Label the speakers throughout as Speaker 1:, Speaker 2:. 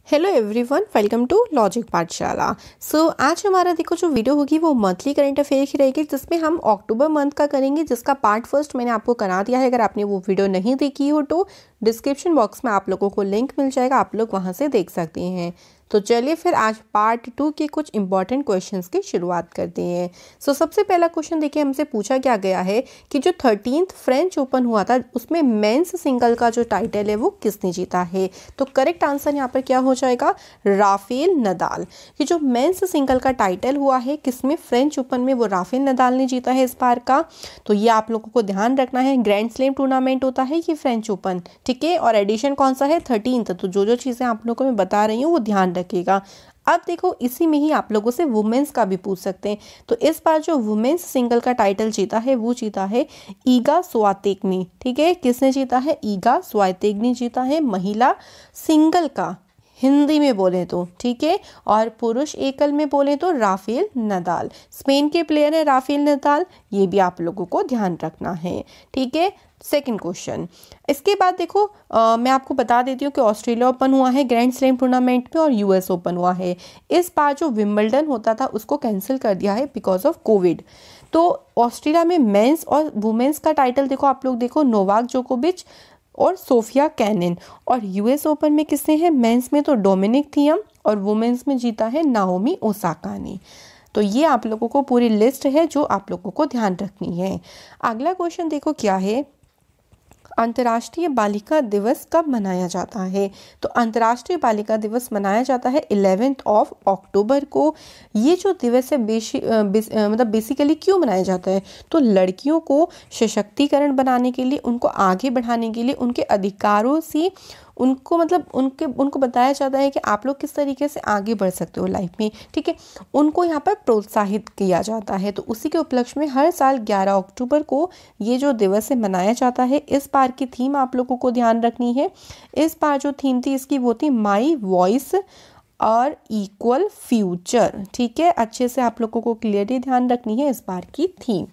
Speaker 1: Hello everyone, welcome to logic Pathshala. आज हमारा देखो जो वीडियो होगी वो मंथली करंट अफेयर की रहेगी, जिसमें हम अक्टूबर मंथ का करेंगे, जिसका पार्ट फर्स्ट मैंने आपको करा दिया है। अगर आपने वो वीडियो नहीं देखी हो तो डिस्क्रिप्शन बॉक्स में आप लोगों को लिंक मिल जाएगा, आप लोग वहां से देख सकते हैं। तो चलिए फिर आज पार्ट 2 के कुछ इंपॉर्टेंट क्वेश्चंस की शुरुआत करते हैं। सबसे पहला क्वेश्चन देखिए, हमसे पूछा क्या गया है कि जो 13th फ्रेंच ओपन हुआ था उसमें मेंस सिंगल का जो टाइटल है वो किसने जीता है। तो करेक्ट आंसर यहाँ पर क्या हो जाएगा, राफेल नदाल। ये जो मेंस सिंगल का टाइटल हुआ है किसमें, फ्रेंच ओपन में, वो राफेल नदाल ने जीता है इस बार का। तो ये आप लोगों को ध्यान रखना है, ग्रैंड स्लैम टूर्नामेंट होता है ये फ्रेंच ओपन, ठीक है। और एडिशन कौन सा है, 13th। तो जो चीज़ें आप लोगों को मैं बता रही हूँ वो ध्यान रखिएगा। अब देखो इसी में ही आप लोगों से वुमेन्स का भी पूछ सकते हैं। तो इस बार जो वुमेन्स सिंगल का टाइटल जीता है वो जीता है ईगा स्वातेक ने, ठीक है। किसने जीता है, ईगा स्वातेक ने जीता है महिला सिंगल का, हिंदी में बोले तो, ठीक है। और पुरुष एकल में बोले तो राफेल नदाल, स्पेन के प्लेयर है राफेल नदाल, ये भी आप लोगों को ध्यान रखना है, ठीक है। सेकंड क्वेश्चन, इसके बाद देखो मैं आपको बता देती हूँ कि ऑस्ट्रेलिया ओपन हुआ है ग्रैंड स्लैम टूर्नामेंट में और यूएस ओपन हुआ है। इस बार जो विंबलडन होता था उसको कैंसिल कर दिया है बिकॉज ऑफ कोविड। तो ऑस्ट्रेलिया में मेंस और वुमेन्स का टाइटल देखो, आप लोग देखो, नोवाक जोकोविच और सोफिया कैनिन। और यूएस ओपन में किसने है, मेंस में तो डोमिनिक थियम और वुमेन्स में जीता है नाओमी ओसाका ने। तो ये आप लोगों को पूरी लिस्ट है जो आप लोगों को ध्यान रखनी है। अगला क्वेश्चन देखो क्या है, अंतर्राष्ट्रीय बालिका दिवस कब मनाया जाता है। तो अंतर्राष्ट्रीय बालिका दिवस मनाया जाता है 11 अक्टूबर को। ये जो दिवस है मतलब बेसिकली क्यों मनाया जाता है, तो लड़कियों को सशक्तिकरण बनाने के लिए, उनको आगे बढ़ाने के लिए, उनके अधिकारों से उनको मतलब उनको बताया जाता है कि आप लोग किस तरीके से आगे बढ़ सकते हो लाइफ में, ठीक है। उनको यहाँ पर प्रोत्साहित किया जाता है। तो उसी के उपलक्ष्य में हर साल 11 अक्टूबर को ये जो दिवस है मनाया जाता है। इस बार की थीम आप लोगों को ध्यान रखनी है। इस बार जो थीम थी इसकी वो थी माई वॉइस और इक्वल फ्यूचर, ठीक है। अच्छे से आप लोगों को क्लियरली ध्यान रखनी है इस बार की थीम।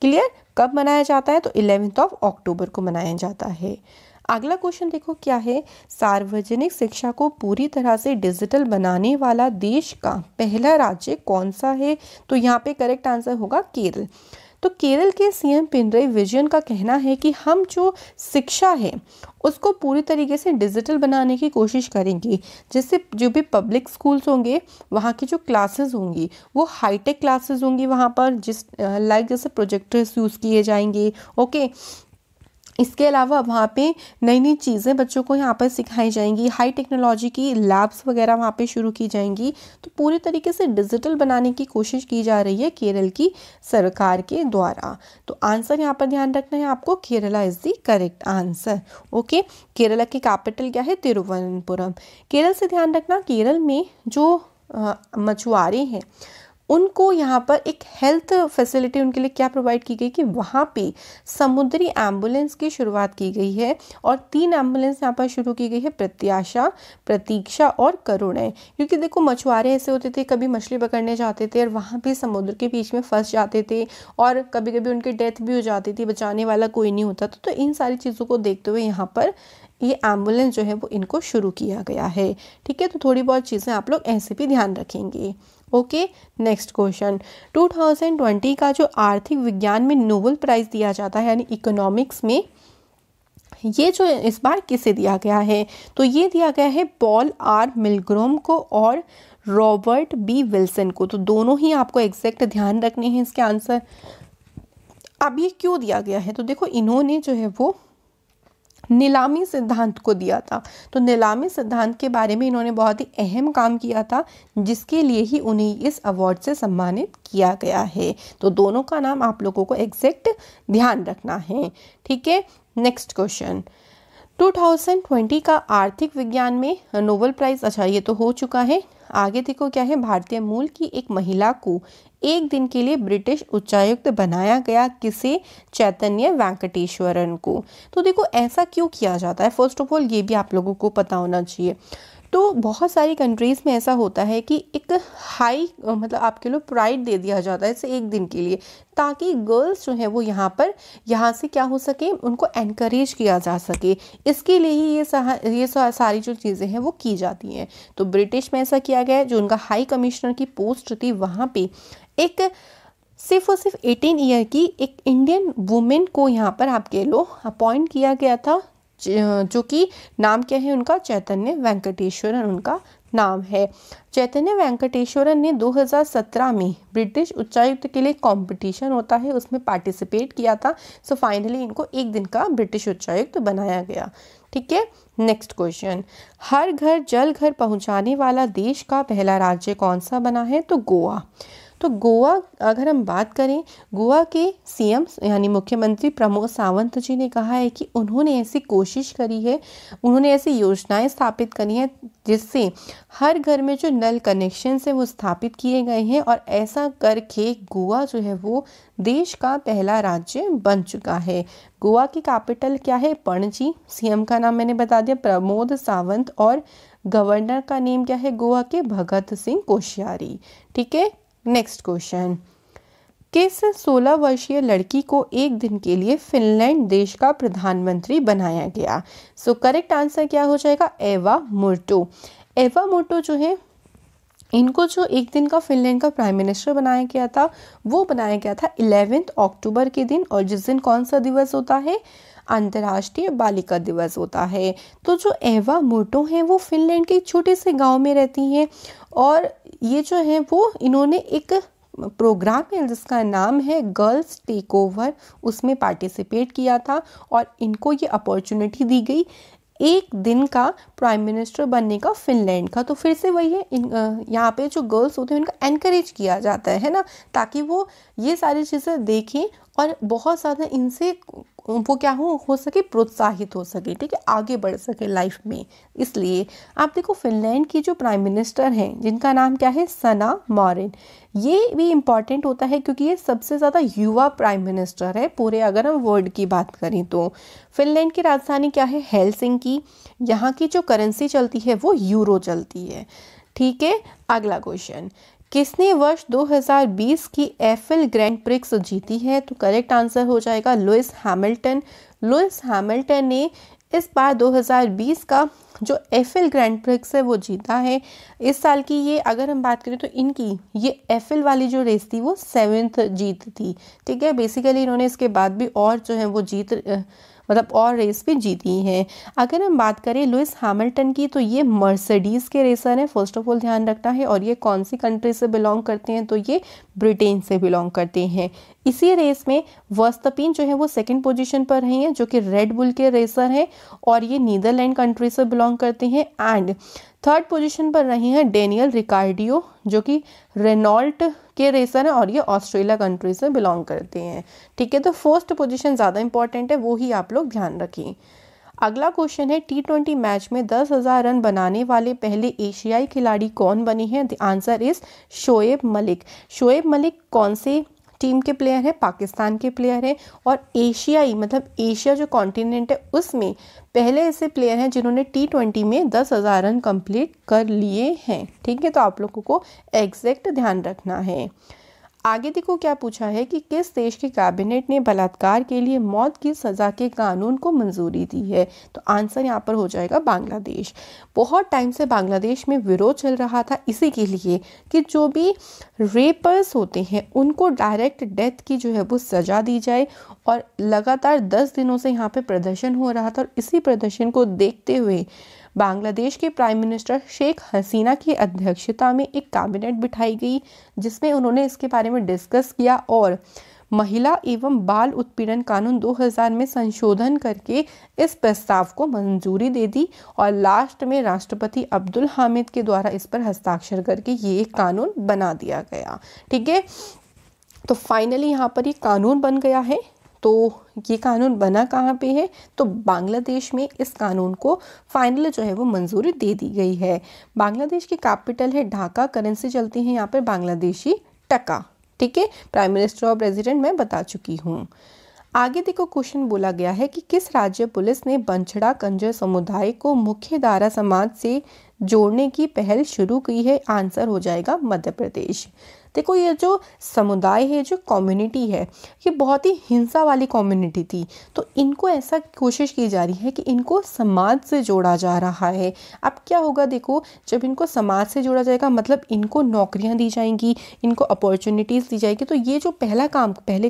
Speaker 1: क्लियर, कब मनाया जाता है, तो 11 अक्टूबर को मनाया जाता है। अगला क्वेश्चन देखो क्या है, सार्वजनिक शिक्षा को पूरी तरह से डिजिटल बनाने वाला देश का पहला राज्य कौन सा है। तो यहाँ पे करेक्ट आंसर होगा केरल। तो केरल के सीएम पिनरई विजयन का कहना है कि हम जो शिक्षा है उसको पूरी तरीके से डिजिटल बनाने की कोशिश करेंगे, जिससे जो भी पब्लिक स्कूल्स होंगे वहाँ की जो क्लासेस होंगी वो हाईटेक क्लासेस होंगी, वहाँ पर जैसे प्रोजेक्टर्स यूज़ किए जाएंगे, ओके। इसके अलावा वहाँ पे नई नई चीज़ें बच्चों को यहाँ पर सिखाई जाएंगी, हाई टेक्नोलॉजी की लैब्स वगैरह वहाँ पे शुरू की जाएंगी। तो पूरी तरीके से डिजिटल बनाने की कोशिश की जा रही है केरल की सरकार के द्वारा। तो आंसर यहाँ पर ध्यान रखना है आपको, Kerala is the correct answer, okay. Kerala की कैपिटल क्या है, तिरुवनंतपुरम। केरल से ध्यान रखना, केरल में जो मछुआरे हैं उनको यहाँ पर एक हेल्थ फैसिलिटी उनके लिए क्या प्रोवाइड की गई कि वहाँ पे समुद्री एम्बुलेंस की शुरुआत की गई है। और 3 एम्बुलेंस यहाँ पर शुरू की गई है, प्रत्याशा, प्रतीक्षा और करुणा। क्योंकि देखो मछुआरे ऐसे होते थे, कभी मछली पकड़ने जाते थे और वहाँ पे समुद्र के बीच में फंस जाते थे और कभी कभी उनकी डेथ भी हो जाती थी, बचाने वाला कोई नहीं होता था। तो इन सारी चीज़ों को देखते हुए यहाँ पर ये एम्बुलेंस जो है वो इनको शुरू किया गया है, ठीक है। तो थोड़ी बहुत चीज़ें आप लोग ऐसे भी ध्यान रखेंगे, ओके। नेक्स्ट क्वेश्चन, 2020 का जो आर्थिक विज्ञान में नोबेल प्राइज दिया जाता है यानी इकोनॉमिक्स में, ये जो इस बार किसे दिया गया है, तो ये दिया गया है पॉल आर मिलग्रोम को और रॉबर्ट बी विल्सन को। तो दोनों ही आपको एग्जैक्ट ध्यान रखने हैं इसके आंसर। अब ये क्यों दिया गया है, तो देखो इन्होंने जो है वो नीलामी सिद्धांत को दिया था। तो नीलामी सिद्धांत के बारे में इन्होंने बहुत ही अहम काम किया था, जिसके लिए ही उन्हें इस अवार्ड से सम्मानित किया गया है। तो दोनों का नाम आप लोगों को एग्जैक्ट ध्यान रखना है, ठीक है। नेक्स्ट क्वेश्चन, 2020 का आर्थिक विज्ञान में नोबेल प्राइज, अच्छा ये तो हो चुका है। आगे देखो क्या है, भारतीय मूल की एक महिला को एक दिन के लिए ब्रिटिश उच्चायुक्त बनाया गया, किसे, चैतन्य वेंकटेश्वरन को। तो देखो ऐसा क्यों किया जाता है, फर्स्ट ऑफ ऑल ये भी आप लोगों को पता होना चाहिए। तो बहुत सारी कंट्रीज़ में ऐसा होता है कि एक हाई मतलब आपके लिए प्राइड दे दिया जाता है इसे एक दिन के लिए, ताकि गर्ल्स जो है वो यहाँ से क्या हो सके, उनको एनकरेज किया जा सके। इसके लिए ही ये सारी जो चीज़ें हैं वो की जाती हैं। तो ब्रिटिश में ऐसा किया गया है, जो उनका हाई कमिश्नर की पोस्ट थी वहाँ पे एक सिर्फ और सिर्फ 18 ईयर की एक इंडियन वुमेन को यहाँ पर आपके लो अपॉइंट किया गया था, जो कि नाम क्या है उनका, चैतन्य वेंकटेश्वरन उनका नाम है। चैतन्य वेंकटेश्वरन ने 2017 में ब्रिटिश उच्चायुक्त के लिए कंपटीशन होता है उसमें पार्टिसिपेट किया था। सो फाइनली इनको एक दिन का ब्रिटिश उच्चायुक्त बनाया गया। ठीक है, नेक्स्ट क्वेश्चन, हर घर जल घर पहुंचाने वाला देश का पहला राज्य कौन सा बना है? तो गोवा। तो गोवा अगर हम बात करें, गोवा के सीएम यानी मुख्यमंत्री प्रमोद सावंत जी ने कहा है कि उन्होंने ऐसी कोशिश करी है, उन्होंने ऐसी योजनाएं स्थापित करी हैं जिससे हर घर में जो नल कनेक्शन है वो स्थापित किए गए हैं, और ऐसा करके गोवा जो है वो देश का पहला राज्य बन चुका है। गोवा की कैपिटल क्या है? पणजी। सीएम का नाम मैंने बता दिया प्रमोद सावंत, और गवर्नर का नेम क्या है गोवा के? भगत सिंह कोश्यारी। ठीक है, नेक्स्ट क्वेश्चन, किस 16 वर्षीय लड़की को एक दिन के लिए फिनलैंड देश का प्रधानमंत्री बनाया गया? सो करेक्ट आंसर क्या हो जाएगा? एवा मुर्टो। एवा मुर्टो जो है, इनको जो एक दिन का फिनलैंड का प्राइम मिनिस्टर बनाया गया था वो बनाया गया था 11 अक्टूबर के दिन, और जिस दिन कौन सा दिवस होता है? अंतर्राष्ट्रीय बालिका दिवस होता है। तो जो एवा मुर्टो हैं वो फिनलैंड के छोटे से गांव में रहती हैं, और ये जो है वो इन्होंने एक प्रोग्राम है जिसका नाम है गर्ल्स टेक ओवर, उसमें पार्टिसिपेट किया था, और इनको ये अपॉर्चुनिटी दी गई एक दिन का प्राइम मिनिस्टर बनने का फिनलैंड का। तो फिर से वही है, यहाँ पे जो गर्ल्स होते हैं उनका एनकरेज किया जाता है ना, ताकि वो ये सारी चीज़ें देखें और बहुत ज़्यादा इनसे वो क्या हो सके, प्रोत्साहित हो सके, ठीक है, आगे बढ़ सके लाइफ में। इसलिए आप देखो फिनलैंड की जो प्राइम मिनिस्टर हैं जिनका नाम क्या है? सना मारिन। ये भी इम्पॉर्टेंट होता है क्योंकि ये सबसे ज़्यादा युवा प्राइम मिनिस्टर है पूरे, अगर हम वर्ल्ड की बात करें तो। फिनलैंड की राजधानी क्या है? हेलसिंकी। यहाँ की जो करेंसी चलती है वो यूरो चलती है। ठीक है, अगला क्वेश्चन, किसने वर्ष 2020 की एफएल ग्रैंड प्रिक्स जीती है? तो करेक्ट आंसर हो जाएगा लुइस हैमिल्टन। लुइस हैमिल्टन ने इस बार 2020 का जो एफएल ग्रैंड प्रिक्स है वो जीता है। इस साल की ये अगर हम बात करें तो इनकी ये एफएल वाली जो रेस थी वो 7th जीत थी। ठीक है, बेसिकली इन्होंने इसके बाद भी और जो है वो मतलब और रेस भी जीती हैं। अगर हम बात करें लुइस हैमिल्टन की, तो ये मर्सिडीज़ के रेसर हैं, फर्स्ट ऑफ ऑल ध्यान रखना है। और ये कौन सी कंट्री से बिलोंग करते हैं? तो ये ब्रिटेन से बिलोंग करते हैं। इसी रेस में वर्स्टपेन जो है वो 2nd पोजीशन पर रही हैं, जो कि रेड बुल के रेसर हैं, और ये नीदरलैंड कंट्री से बिलोंग करते हैं। एंड 3rd पोजीशन पर रही हैं डेनियल रिकार्डियो, जो कि रेनॉल्ट के रेसर हैं, और ये ऑस्ट्रेलिया कंट्री से बिलोंग करते हैं। ठीक है, तो 1st पोजीशन ज़्यादा इंपॉर्टेंट है, वो ही आप लोग ध्यान रखें। अगला क्वेश्चन है, T20 मैच में 10,000 रन बनाने वाले पहले एशियाई खिलाड़ी कौन बने हैं? The answer is Shoaib Malik. Shoaib Malik कौन से टीम के प्लेयर है? पाकिस्तान के प्लेयर है, और एशियाई मतलब एशिया जो कॉन्टिनेंट है उसमें पहले ऐसे प्लेयर हैं जिन्होंने T20 में 10,000 रन कंप्लीट कर लिए हैं। ठीक है, तो आप लोगों को एग्जैक्ट ध्यान रखना है। आगे देखो क्या पूछा है कि किस देश की कैबिनेट ने बलात्कार के लिए मौत की सज़ा के कानून को मंजूरी दी है? तो आंसर यहाँ पर हो जाएगा बांग्लादेश। बहुत टाइम से बांग्लादेश में विरोध चल रहा था इसी के लिए कि जो भी रेपर्स होते हैं उनको डायरेक्ट डेथ की जो है वो सज़ा दी जाए, और लगातार 10 दिनों से यहाँ पे प्रदर्शन हो रहा था। और इसी प्रदर्शन को देखते हुए बांग्लादेश के प्राइम मिनिस्टर शेख हसीना की अध्यक्षता में एक कैबिनेट बिठाई गई, जिसमें उन्होंने इसके बारे में डिस्कस किया और महिला एवं बाल उत्पीड़न कानून 2000 में संशोधन करके इस प्रस्ताव को मंजूरी दे दी, और लास्ट में राष्ट्रपति अब्दुल हामिद के द्वारा इस पर हस्ताक्षर करके ये एक कानून बना दिया गया। ठीक है, तो फाइनली यहाँ पर ये कानून बन गया है। तो ये कानून बना कहाँ पे है? तो बांग्लादेश में इस कानून को फाइनल जो है वो मंजूरी दे दी गई है। बांग्लादेश की कैपिटल है ढाका, करेंसी चलती है यहाँ पे बांग्लादेशी टका। ठीक है, प्राइम मिनिस्टर और प्रेसिडेंट मैं बता चुकी हूँ। आगे देखो क्वेश्चन बोला गया है कि किस राज्य पुलिस ने बंछड़ा कंजर समुदाय को मुख्य धारा समाज से जोड़ने की पहल शुरू की है। आंसर हो जाएगा मध्य प्रदेश। देखो ये जो समुदाय है, जो कम्युनिटी है, ये बहुत ही हिंसा वाली कम्युनिटी थी, तो इनको ऐसा कोशिश की जा रही है कि इनको समाज से जोड़ा जा रहा है। अब क्या होगा, देखो जब इनको समाज से जोड़ा जाएगा मतलब इनको नौकरियां दी जाएंगी, इनको अपॉर्चुनिटीज़ दी जाएगी। तो ये जो पहले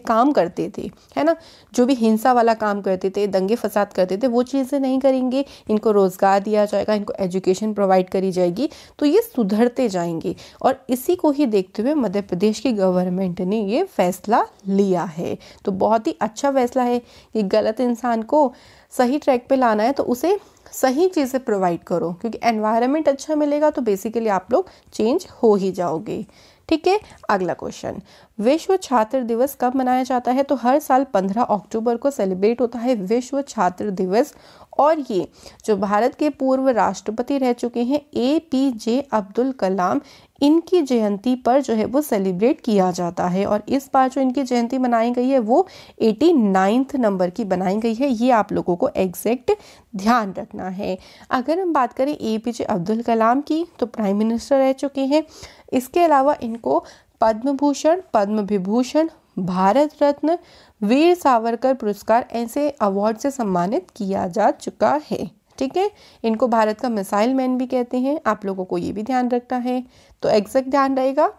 Speaker 1: काम करते थे, है ना, जो भी हिंसा वाला काम करते थे, दंगे फसाद करते थे, वो चीज़ें नहीं करेंगे, इनको रोज़गार दिया जाएगा, इनको एजुकेशन प्रोवाइड करी जाएगी, तो ये सुधरते जाएंगे। और इसी को ही देखते हुए मध्य प्रदेश की गवर्नमेंट ने ये फैसला लिया है। तो बहुत ही अच्छा फैसला है कि गलत इंसान को सही ट्रैक पे लाना है तो उसे सही चीज़ें प्रोवाइड करो, क्योंकि एनवायरनमेंट अच्छा मिलेगा तो बेसिकली आप लोग चेंज हो ही जाओगे। ठीक है, अगला क्वेश्चन, विश्व छात्र दिवस कब मनाया जाता है? तो हर साल 15 अक्टूबर को सेलिब्रेट होता है विश्व छात्र दिवस। और ये जो भारत के पूर्व राष्ट्रपति रह चुके हैं APJ अब्दुल कलाम, इनकी जयंती पर जो है वो सेलिब्रेट किया जाता है। और इस बार जो इनकी जयंती मनाई गई है वो 89 नंबर की बनाई गई है। ये आप लोगों को एग्जैक्ट ध्यान रखना है। अगर हम बात करें APJ अब्दुल कलाम की, तो प्राइम मिनिस्टर रह चुके हैं। इसके अलावा इनको पद्म भूषण, पद्म विभूषण, भारत रत्न, वीर सावरकर पुरस्कार ऐसे अवार्ड से सम्मानित किया जा चुका है। ठीक है, इनको भारत का मिसाइल मैन भी कहते हैं। आप लोगों को ये भी ध्यान रखना है। तो एग्जैक्ट ध्यान रहेगा।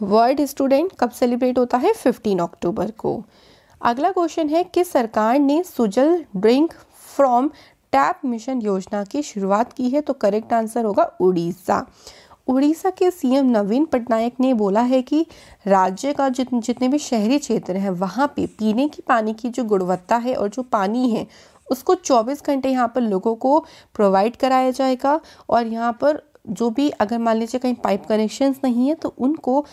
Speaker 1: वर्ल्ड स्टूडेंट कब सेलिब्रेट होता है? 15 अक्टूबर को। अगला क्वेश्चन है, किस सरकार ने Sujal drink from tap mission योजना की शुरुआत की है? तो करेक्ट आंसर होगा उड़ीसा। उड़ीसा के CM नवीन पटनायक ने बोला है कि राज्य का जितने भी शहरी क्षेत्र हैं वहाँ पे पीने की पानी की जो गुणवत्ता है और जो पानी है उसको 24 घंटे यहाँ पर लोगों को प्रोवाइड कराया जाएगा। और यहाँ पर जो भी अगर मान लीजिए कहीं पाइप कनेक्शंस नहीं है तो उनको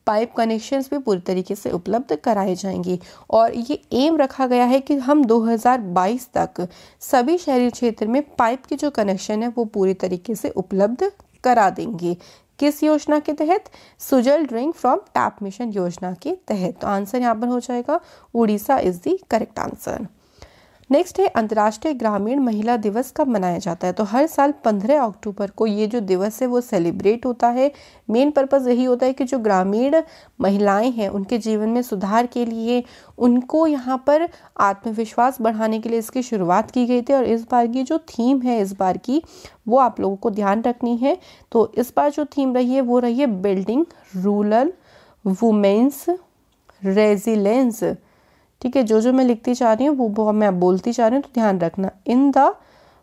Speaker 1: पाइप कनेक्शंस भी पूरी तरीके से उपलब्ध कराए जाएंगे। और ये एम रखा गया है कि हम 2022 तक सभी शहरी क्षेत्र में पाइप की जो कनेक्शन है वो पूरी तरीके से उपलब्ध करा देंगे। किस योजना के तहत? Sujal drink from tap mission योजना के तहत। तो आंसर यहाँ पर हो जाएगा Orissa is the correct answer. Next है, अंतर्राष्ट्रीय ग्रामीण महिला दिवस कब मनाया जाता है? तो हर साल 15 अक्टूबर को ये जो दिवस है वो सेलिब्रेट होता है। मेन पर्पस यही होता है कि जो ग्रामीण महिलाएं हैं उनके जीवन में सुधार के लिए, उनको यहाँ पर आत्मविश्वास बढ़ाने के लिए इसकी शुरुआत की गई थी। और इस बार की जो थीम है इस बार की वो आप लोगों को ध्यान रखनी है। तो इस बार जो थीम रही है वो रही है बिल्डिंग रूरल वुमेन्स रेजिलेंस। ठीक है, जो मैं लिखती जा रही हूँ वो मैं बोलती जा रही हूँ, तो ध्यान रखना। In the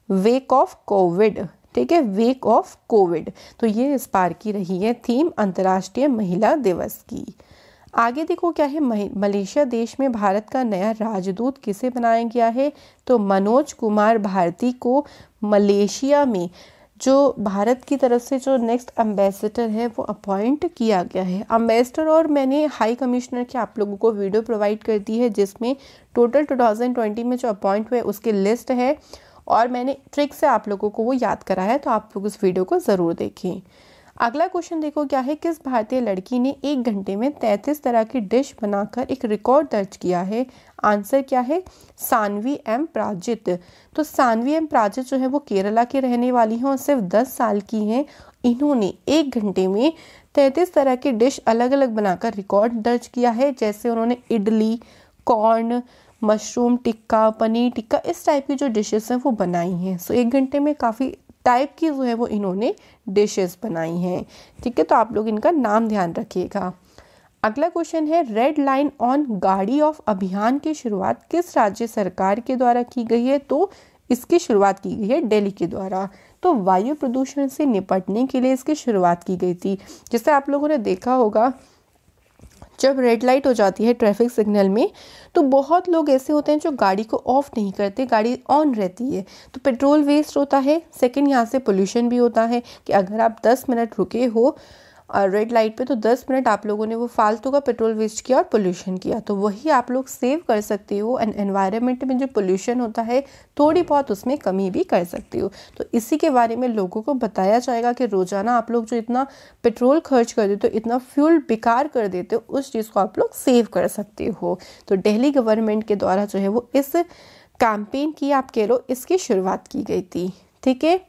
Speaker 1: wake of Covid. ठीक है, वेक ऑफ कोविड। तो ये इस बार की रही है थीम अंतर्राष्ट्रीय महिला दिवस की। आगे देखो क्या है, मलेशिया देश में भारत का नया राजदूत किसे बनाया गया है? तो मनोज कुमार भारती को मलेशिया में जो भारत की तरफ से जो नेक्स्ट एम्बेसडर है वो अपॉइंट किया गया है। एम्बेसडर और मैंने हाई कमिश्नर की आप लोगों को वीडियो प्रोवाइड कर दी है जिसमें टोटल 2020 में जो अपॉइंट हुए उसकी लिस्ट है और मैंने ट्रिक से आप लोगों को वो याद कराया है, तो आप लोग उस वीडियो को ज़रूर देखें। अगला क्वेश्चन देखो क्या है, किस भारतीय लड़की ने 1 घंटे में 33 तरह की डिश बनाकर एक रिकॉर्ड दर्ज किया है? आंसर क्या है? सानवी एम प्राजित। तो सानवी एम प्राजित जो है वो केरला की रहने वाली हैं और सिर्फ 10 साल की हैं। इन्होंने 1 घंटे में 33 तरह की डिश अलग अलग बनाकर रिकॉर्ड दर्ज किया है। जैसे उन्होंने इडली, कॉर्न, मशरूम टिक्का, पनीर टिक्का, इस टाइप की जो डिशेस हैं वो बनाई हैं। सो 1 घंटे में काफ़ी टाइप की जो है वो इन्होंने डिशेस बनाई हैं। ठीक है, तो आप लोग इनका नाम ध्यान रखिएगा। अगला क्वेश्चन है, रेड लाइन ऑन गाड़ी ऑफ अभियान की शुरुआत किस राज्य सरकार के द्वारा की गई है? तो इसकी शुरुआत की गई है दिल्ली के द्वारा। तो वायु प्रदूषण से निपटने के लिए इसकी शुरुआत की गई थी। जैसे आप लोगों ने देखा होगा जब रेड लाइट हो जाती है ट्रैफिक सिग्नल में तो बहुत लोग ऐसे होते हैं जो गाड़ी को ऑफ नहीं करते, गाड़ी ऑन रहती है, तो पेट्रोल वेस्ट होता है। सेकंड, यहाँ से पोल्यूशन भी होता है कि अगर आप 10 मिनट रुके हो रेड लाइट पे, तो 10 मिनट आप लोगों ने वो फालतू का पेट्रोल वेस्ट किया और पोल्यूशन किया, तो वही आप लोग सेव कर सकते हो एंड एनवायरनमेंट में जो पोल्यूशन होता है थोड़ी बहुत उसमें कमी भी कर सकते हो। तो इसी के बारे में लोगों को बताया जाएगा कि रोज़ाना आप लोग जो इतना पेट्रोल खर्च कर देते हो, इतना फ्यूल बेकार कर देते हो, उस चीज़ को आप लोग सेव कर सकते हो। तो दिल्ली गवर्नमेंट के द्वारा जो है वो इस कैंपेन की, आप कह लो, इसकी शुरुआत की गई थी। ठीक है,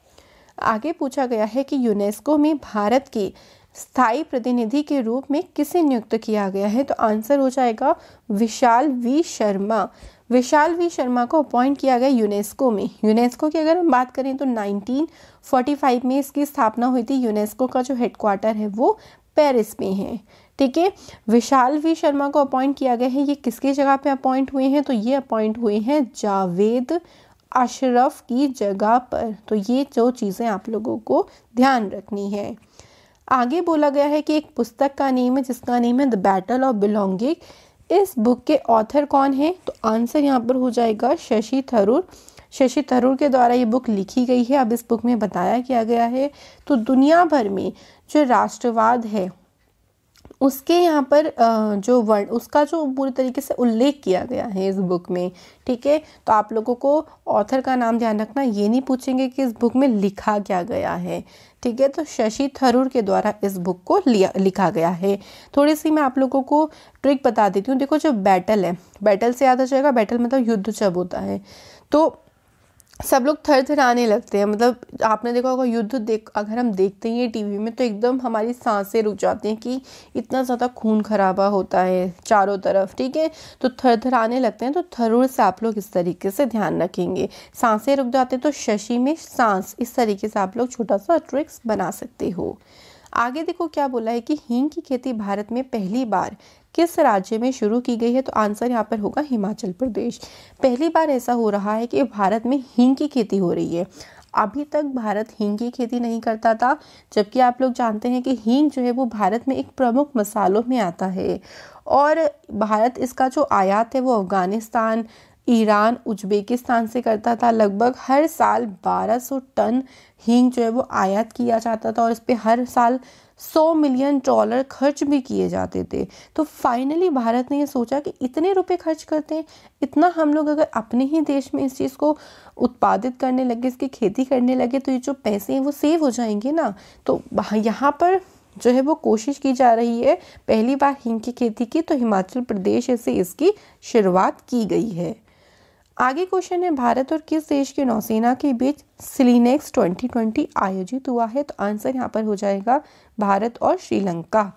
Speaker 1: आगे पूछा गया है कि यूनेस्को में भारत के स्थायी प्रतिनिधि के रूप में किसे नियुक्त किया गया है, तो आंसर हो जाएगा विशाल वी शर्मा। विशाल वी शर्मा को अपॉइंट किया गया यूनेस्को में। यूनेस्को की अगर हम बात करें तो 1945 में इसकी स्थापना हुई थी। यूनेस्को का जो हेडक्वार्टर है वो पेरिस में है। ठीक है, विशाल वी शर्मा को अपॉइंट किया गया है। ये किसकी जगह पे अपॉइंट हुए हैं, तो ये अपॉइंट हुए हैं जावेद अशरफ की जगह पर। तो ये जो चीज़ें आप लोगों को ध्यान रखनी है। आगे बोला गया है कि एक पुस्तक का नेम है जिसका नेम है द बैटल ऑफ बिलोंगिंग। इस बुक के ऑथर कौन है, तो आंसर यहाँ पर हो जाएगा शशि थरूर। शशि थरूर के द्वारा ये बुक लिखी गई है। अब इस बुक में बताया क्या गया है, तो दुनिया भर में जो राष्ट्रवाद है उसके यहाँ पर जो वर्ड, उसका जो पूरी तरीके से उल्लेख किया गया है इस बुक में। ठीक है, तो आप लोगों को ऑथर का नाम ध्यान रखना, ये नहीं पूछेंगे कि इस बुक में लिखा क्या गया है। ठीक है, तो शशि थरूर के द्वारा इस बुक को लिखा गया है। थोड़ी सी मैं आप लोगों को ट्रिक बता देती हूँ। देखो, जो बैटल है, बैटल से याद आ जाएगा, बैटल मतलब युद्ध जब होता है तो सब लोग थरथराने लगते हैं। मतलब आपने देखा होगा युद्ध अगर हम देखते हैं टीवी में तो एकदम हमारी सांसें रुक जाती हैं कि इतना ज़्यादा खून खराबा होता है चारों तरफ। ठीक है, तो थरथराने लगते हैं। तो थरूर से आप लोग इस तरीके से ध्यान रखेंगे, सांसें रुक जाते हैं तो शशि में सांस, इस तरीके से आप लोग छोटा सा ट्रिक्स बना सकते हो। आगे देखो क्या बोला है कि हींग की खेती भारत में पहली बार किस राज्य में शुरू की गई है, तो आंसर यहाँ पर होगा हिमाचल प्रदेश। पहली बार ऐसा हो रहा है कि भारत में हींग की खेती हो रही है। अभी तक भारत हींग की खेती नहीं करता था, जबकि आप लोग जानते हैं कि हींग जो है वो भारत में एक प्रमुख मसालों में आता है और भारत इसका जो आयात है वो अफगानिस्तान, ईरान, उज्बेकिस्तान से करता था। लगभग हर साल 1200 टन हींग जो है वो आयात किया जाता था और इस पे हर साल $100 मिलियन खर्च भी किए जाते थे। तो फाइनली भारत ने ये सोचा कि इतने रुपए खर्च करते हैं, इतना हम लोग अगर अपने ही देश में इस चीज़ को उत्पादित करने लगे, इसकी खेती करने लगे, तो ये जो पैसे हैं वो सेव हो जाएंगे ना। तो यहाँ पर जो है वो कोशिश की जा रही है पहली बार हींग की खेती की, तो हिमाचल प्रदेश से इसकी शुरुआत की गई है। आगे क्वेश्चन है, भारत और किस देश की नौसेना के बीच सिलीनेक्स 2020 आयोजित हुआ है, तो आंसर यहाँ पर हो जाएगा भारत और श्रीलंका।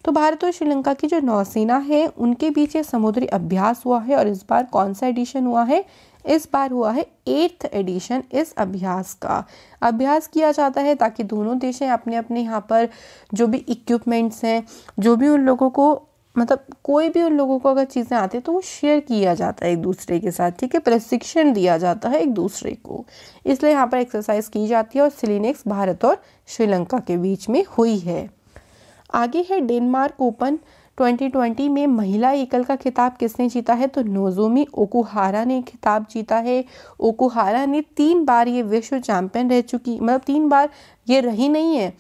Speaker 1: तो भारत और श्रीलंका की जो नौसेना है उनके बीच ये समुद्री अभ्यास हुआ है और इस बार कौन सा एडिशन हुआ है, इस बार हुआ है 8th एडिशन। इस अभ्यास का अभ्यास किया जाता है ताकि दोनों देश अपने अपने यहाँ पर जो भी इक्विपमेंट्स हैं, जो भी उन लोगों को, मतलब कोई भी उन लोगों को अगर चीज़ें आती हैं तो वो शेयर किया जाता है एक दूसरे के साथ। ठीक है, प्रशिक्षण दिया जाता है एक दूसरे को, इसलिए यहाँ पर एक्सरसाइज की जाती है और सिलीनेक्स भारत और श्रीलंका के बीच में हुई है। आगे है डेनमार्क ओपन 2020 में महिला एकल का खिताब किसने जीता है, तो नोजोमी ओकुहारा ने खिताब जीता है। ओकुहारा ने 3 बार ये विश्व चैंपियन रह चुकी, मतलब 3 बार ये रही नहीं है,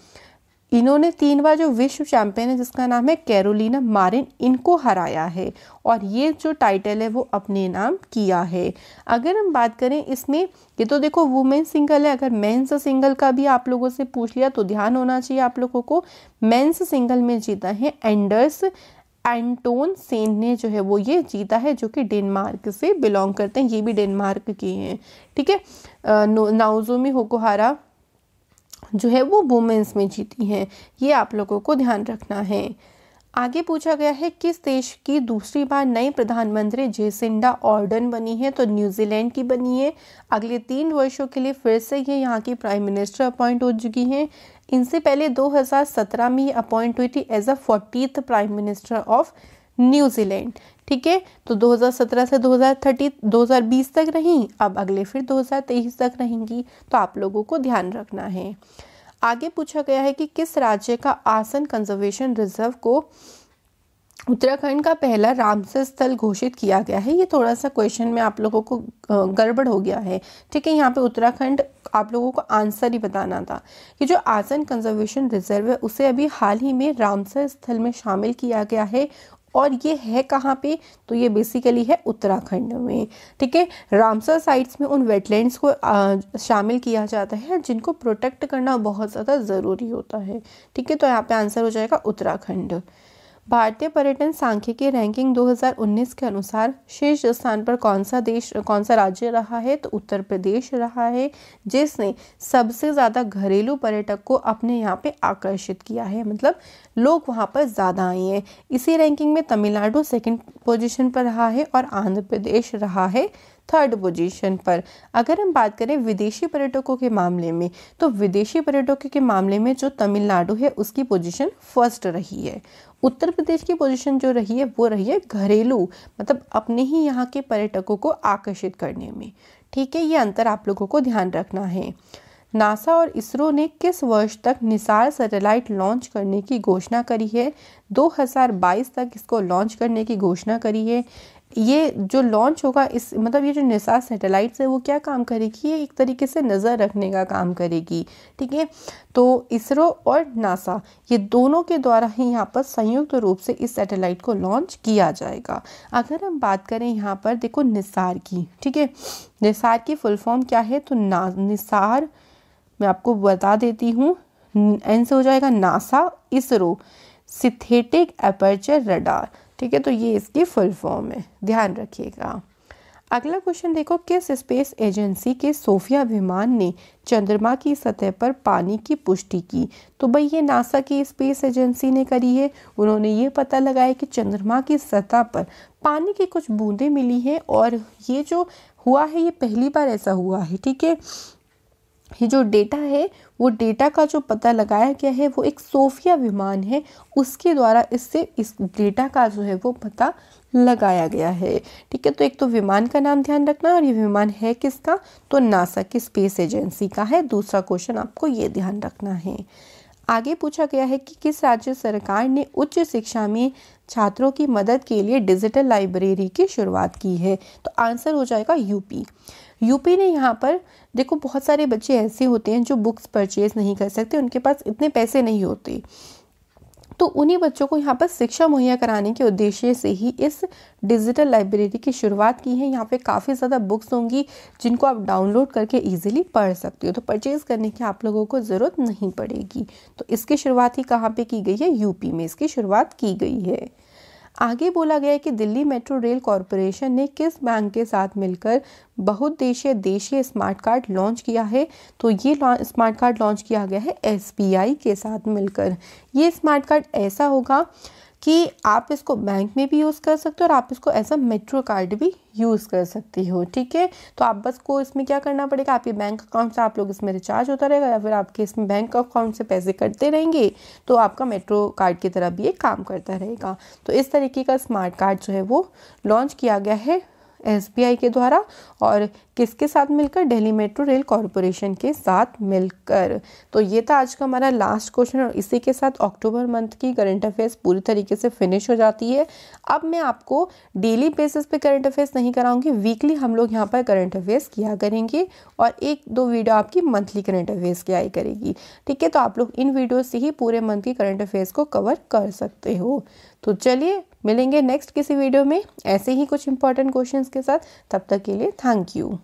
Speaker 1: इन्होंने 3 बार जो विश्व चैंपियन है जिसका नाम है कैरोलिना मारिन, इनको हराया है और ये जो टाइटल है वो अपने नाम किया है। अगर हम बात करें इसमें, ये तो देखो वुमेन सिंगल है, अगर मेंस सिंगल का भी आप लोगों से पूछ लिया तो ध्यान होना चाहिए आप लोगों को। मेंस सिंगल में जीता है एंडर्स एंटोन सेन ने, जो है वो ये जीता है, जो कि डेनमार्क से बिलोंग करते हैं, ये भी डेनमार्क के हैं। ठीक है, नाओजोमी ओकुहारा जो है वो वुमेन्स में जीती हैं, ये आप लोगों को ध्यान रखना है। आगे पूछा गया है किस देश की दूसरी बार नई प्रधानमंत्री जेसिंडा ऑर्डन बनी है, तो न्यूजीलैंड की बनी है। अगले 3 वर्षों के लिए फिर से ये यहाँ की प्राइम मिनिस्टर अपॉइंट हो चुकी हैं। इनसे पहले 2017 में ये अपॉइंट हुई थी as a 40th prime minister of New Zealand. ठीक है, तो 2017 से 2020 तक रहीं, अब अगले फिर 2023 तक रहेंगी, तो आप लोगों को ध्यान रखना है। आगे पूछा गया है कि किस राज्य का आसन कंजर्वेशन रिजर्व को उत्तराखंड का पहला रामसर स्थल घोषित किया गया है। ये थोड़ा सा क्वेश्चन में आप लोगों को गड़बड़ हो गया है, ठीक है। यहाँ पे उत्तराखंड आप लोगों को आंसर ही बताना था कि जो आसन कंजर्वेशन रिजर्व है उसे अभी हाल ही में रामसर स्थल में शामिल किया गया है। और ये है कहाँ पे, तो ये बेसिकली है उत्तराखंड में, ठीक है। रामसर साइट्स में उन वेटलैंड्स को शामिल किया जाता है जिनको प्रोटेक्ट करना बहुत ज़्यादा ज़रूरी होता है, ठीक है। तो यहाँ पे आंसर हो जाएगा उत्तराखंड। भारतीय पर्यटन सांख्यिकी रैंकिंग 2019 के अनुसार शीर्ष स्थान पर कौन सा राज्य रहा है, तो उत्तर प्रदेश रहा है, जिसने सबसे ज़्यादा घरेलू पर्यटक को अपने यहाँ पे आकर्षित किया है, मतलब लोग वहाँ पर ज़्यादा आए हैं। इसी रैंकिंग में तमिलनाडु सेकंड पोजीशन पर रहा है और आंध्र प्रदेश रहा है थर्ड पोजीशन पर। अगर हम बात करें विदेशी पर्यटकों के मामले में, तो विदेशी पर्यटकों के मामले में जो तमिलनाडु है उसकी पोजीशन फर्स्ट रही है। उत्तर प्रदेश की पोजीशन जो रही है वो रही है घरेलू, मतलब अपने ही यहाँ के पर्यटकों को आकर्षित करने में, ठीक है। ये अंतर आप लोगों को ध्यान रखना है। नासा और इसरो ने किस वर्ष तक निसार सैटेलाइट लॉन्च करने की घोषणा करी है? 2022 तक इसको लॉन्च करने की घोषणा करी है। ये जो लॉन्च होगा इस मतलब ये जो निसार सैटेलाइट है वो क्या काम करेगी, ये एक तरीके से नज़र रखने का काम करेगी, ठीक है। तो इसरो और नासा ये दोनों के द्वारा ही यहाँ पर संयुक्त रूप से इस सैटेलाइट को लॉन्च किया जाएगा। अगर हम बात करें यहाँ पर देखो निसार की, ठीक है, निसार की फुल फॉर्म क्या है, तो निसार मैं आपको बता देती हूँ, एन से हो जाएगा NASA ISRO synthetic aperture radar, ठीक है। तो ये इसकी फुल फॉर्म है, ध्यान रखिएगा। अगला क्वेश्चन देखो, किस स्पेस एजेंसी के सोफिया विमान ने चंद्रमा की सतह पर पानी की पुष्टि की? तो भाई ये नासा की स्पेस एजेंसी ने करी है। उन्होंने ये पता लगाया कि चंद्रमा की सतह पर पानी की कुछ बूंदें मिली हैं और ये जो हुआ है ये पहली बार ऐसा हुआ है, ठीक है। ये जो डेटा है वो डेटा का जो पता लगाया गया है वो एक सोफिया विमान है, उसके द्वारा इससे इस डेटा का जो है वो पता लगाया गया है, ठीक है। तो एक तो विमान का नाम ध्यान रखना, और ये विमान है किसका, तो नासा की स्पेस एजेंसी का है। दूसरा क्वेश्चन आपको ये ध्यान रखना है। आगे पूछा गया है कि किस राज्य सरकार ने उच्च शिक्षा में छात्रों की मदद के लिए डिजिटल लाइब्रेरी की शुरुआत की है? तो आंसर हो जाएगा यूपी। यूपी ने यहाँ पर देखो बहुत सारे बच्चे ऐसे होते हैं जो बुक्स परचेज नहीं कर सकते, उनके पास इतने पैसे नहीं होते, तो उन्हीं बच्चों को यहाँ पर शिक्षा मुहैया कराने के उद्देश्य से ही इस डिजिटल लाइब्रेरी की शुरुआत की है। यहाँ पे काफ़ी ज़्यादा बुक्स होंगी जिनको आप डाउनलोड करके इजीली पढ़ सकते हो, तो परचेज़ करने की आप लोगों को ज़रूरत नहीं पड़ेगी। तो इसकी शुरुआत ही कहाँ पे की गई है, यूपी में इसकी शुरुआत की गई है। आगे बोला गया है कि दिल्ली मेट्रो रेल कॉरपोरेशन ने किस बैंक के साथ मिलकर बहुउद्देशीय देशीय स्मार्ट कार्ड लॉन्च किया है? तो ये स्मार्ट कार्ड लॉन्च किया गया है एसबीआई के साथ मिलकर। ये स्मार्ट कार्ड ऐसा होगा कि आप इसको बैंक में भी यूज़ कर सकते हो और आप इसको एज अ मेट्रो कार्ड भी यूज़ कर सकती हो, ठीक है। तो आप बस को इसमें क्या करना पड़ेगा, आपके बैंक अकाउंट से आप लोग इसमें रिचार्ज होता रहेगा या फिर आपके इसमें बैंक अकाउंट से पैसे कटते रहेंगे, तो आपका मेट्रो कार्ड की तरह भी ये काम करता रहेगा। तो इस तरीके का स्मार्ट कार्ड जो है वो लॉन्च किया गया है एसबीआई के द्वारा, और किसके साथ मिलकर, दिल्ली मेट्रो रेल कॉरपोरेशन के साथ मिलकर। तो ये था आज का हमारा लास्ट क्वेश्चन, और इसी के साथ अक्टूबर मंथ की करंट अफेयर्स पूरी तरीके से फिनिश हो जाती है। अब मैं आपको डेली बेसिस पे करंट अफेयर्स नहीं कराऊंगी, वीकली हम लोग यहाँ पर करंट अफेयर्स किया करेंगे, और एक दो वीडियो आपकी मंथली करंट अफेयर्स की आया करेगी, ठीक है। तो आप लोग इन वीडियो से ही पूरे मंथ की करंट अफेयर्स को कवर कर सकते हो। तो चलिए मिलेंगे नेक्स्ट किसी वीडियो में ऐसे ही कुछ इंपॉर्टेंट क्वेश्चंस के साथ, तब तक के लिए थैंक यू।